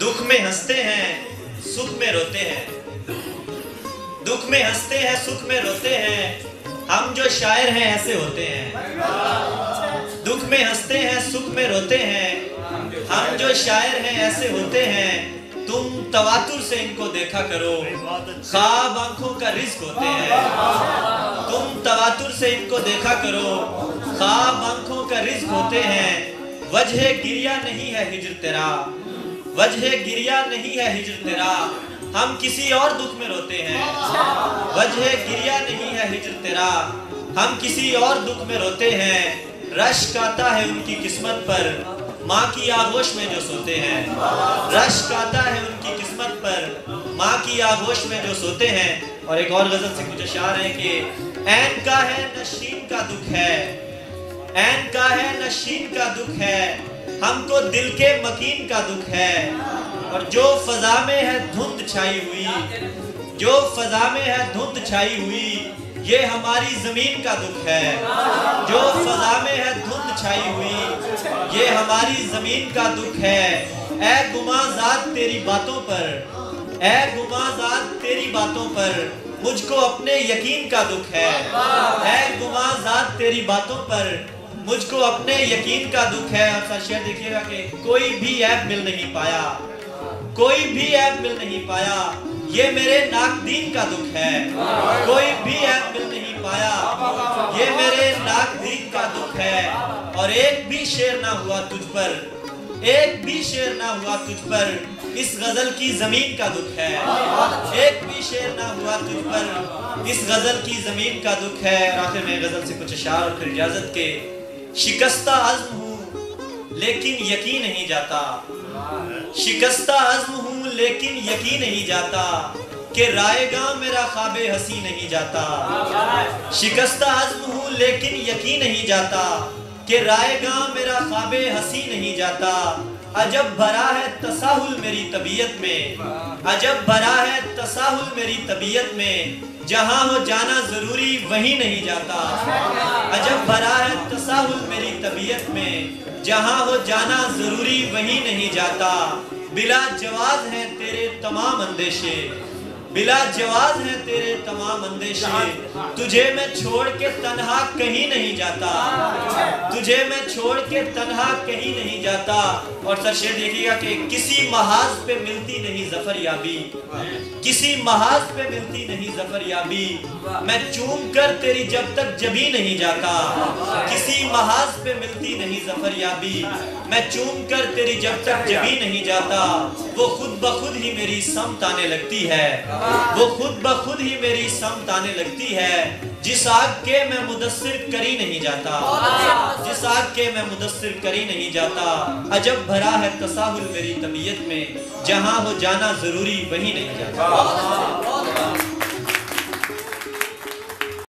दुख में हंसते हैं सुख में रोते हैं, दुख में हंसते हैं सुख में रोते हैं, हम जो शायर हैं ऐसे होते हैं। दुख में हंसते हैं सुख में रोते हैं, हम जो शायर हैं ऐसे होते हैं। तुम तवातुर से इनको देखा करो, ख्वाब आंखों का रिज़्क होते हैं। तुम तवातुर से इनको देखा करो, ख्वाब आंखों का रिज़्क होते हैं। वजह गिरिया नहीं है हिज्र तेरा, वजह गिरिया नहीं है हिज्र तेरा, हम किसी और दुख में रोते हैं। वजह गिरिया नहीं है हिज्र तेरा, हम किसी और दुख में रोते हैं। रश्क आता है उनकी किस्मत पर, माँ की आगोश में जो सोते हैं। रश्क आता है उनकी किस्मत पर, माँ की आगोश में जो सोते हैं। और एक और गजल से कुछ अशार है कि ऐन का है नशीन का दुख है, ऐन का है नशीन का दुख है, हमको दिल के मकीन का दुख है। और जो फजा में है धुंध छाई हुई, जो फजा में है धुंध छाई हुई, ये हमारी जमीन का दुख है। जो फजा में है धुंध छाई हुई, ये हमारी जमीन का दुख है। ऐ गुमाज़ात तेरी बातों पर, ऐ गुमाज़ात तेरी बातों पर, मुझको अपने यकीन का दुख है। ऐ गुमाज़ात तेरी बातों पर, मुझको अपने यकीन का दुख है। और शेर देखिएगा कि कोई भी ऐब मिल नहीं पाया, कोई भी ऐब मिल नहीं पाया, ये मेरे नाकदीन का दुख है। कोई भी ऐब मिल नहीं पाया, ये मेरे नाकदीन का दुख है। और एक भी शेर ना हुआ तुझ पर, एक भी शेर ना हुआ तुझ पर, इस गजल की जमीन का दुख है। एक भी शेर ना हुआ तुझ पर, इस गजल की जमीन का दुख है। और आखिर में गजल से कुछ अशार और फिर इजाजत के। शिकस्ता अज़्म हूँ लेकिन यकीन नहीं जाता, शिकस्ता अज़्म हूँ लेकिन यकीन नहीं जाता, कि रायगा मेरा ख्वाबे हंसी नहीं जाता। शिकस्ता अज़्म हूँ लेकिन यकीन नहीं जाता, कि रायगा मेरा ख्वाबे हंसी नहीं जाता। अजब भरा है तसाहुल मेरी तबीयत में, अजब भरा है तसाहुल मेरी तबीयत में, जहाँ हो जाना जरूरी वहीं नहीं जाता। अजब भरा है तसाहुल मेरी तबीयत में, जहाँ हो जाना जरूरी वहीं नहीं जाता। बिला जवाज हैं तेरे तमाम अंदेशे, बिला जवाज हैं तेरे तमाम अंदेशे, तुझे मैं छोड़ के तन्हा कहीं नहीं जाता, तुझे मैं छोड़ के तन्हा कहीं नहीं जाता। और सर शेर देखिएगा कि किसी महाज पे मिलती नहीं ज़फ़र याबी, किसी महाज पे मिलती नहीं ज़फ़र याबी, मैं चूम कर तेरी जब तक जबी नहीं जाता। किसी महाज पे मिलती नहीं ज़फ़र याबी, मैं चूम कर तेरी जब तक जबी नहीं जाता। वो खुद ब खुद ही मेरी समत आने लगती है, वो खुद ब खुद ही मेरी समत आने लगती है। जिस आग के मैं मुदस्सिर करी नहीं जाता, जिस आग के मैं मुदस्सिर करी नहीं जाता। अजब भरा है तसाहुल मेरी तबीयत में, जहाँ हो जाना जरूरी वहीं नहीं जाता।